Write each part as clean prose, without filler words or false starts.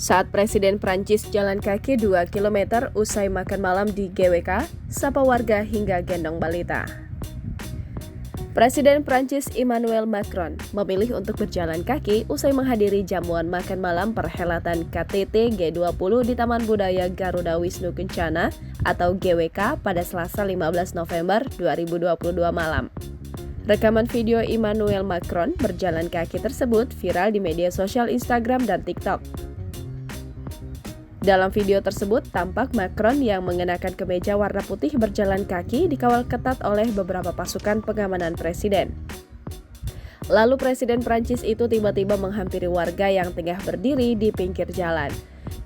Saat Presiden Prancis jalan kaki 2 km usai makan malam di GWK, sapa warga hingga gendong balita. Presiden Prancis Emmanuel Macron memilih untuk berjalan kaki usai menghadiri jamuan makan malam perhelatan KTT G20 di Taman Budaya Garuda Wisnu Kencana atau GWK pada Selasa 15 November 2022 malam. Rekaman video Emmanuel Macron berjalan kaki tersebut viral di media sosial Instagram dan TikTok. Dalam video tersebut, tampak Macron yang mengenakan kemeja warna putih berjalan kaki dikawal ketat oleh beberapa pasukan pengamanan presiden. Lalu Presiden Prancis itu tiba-tiba menghampiri warga yang tengah berdiri di pinggir jalan.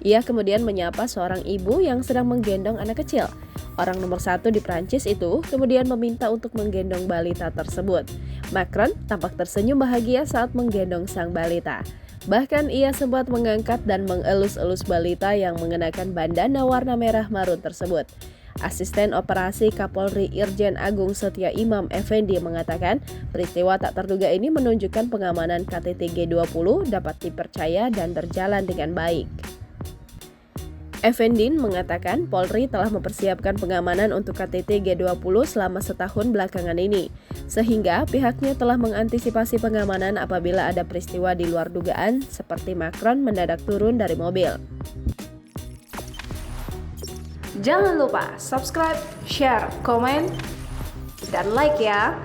Ia kemudian menyapa seorang ibu yang sedang menggendong anak kecil. Orang nomor 1 di Prancis itu kemudian meminta untuk menggendong balita tersebut. Macron tampak tersenyum bahagia saat menggendong sang balita. Bahkan ia sempat mengangkat dan mengelus-elus balita yang mengenakan bandana warna merah marun tersebut. Asisten Operasi Kapolri Irjen Agung Setia Imam Effendi mengatakan peristiwa tak terduga ini menunjukkan pengamanan KTT G20 dapat dipercaya dan berjalan dengan baik. Effendi mengatakan Polri telah mempersiapkan pengamanan untuk KTT G20 selama setahun belakangan ini, sehingga pihaknya telah mengantisipasi pengamanan apabila ada peristiwa di luar dugaan seperti Macron mendadak turun dari mobil. Jangan lupa subscribe, share, komen, dan like ya!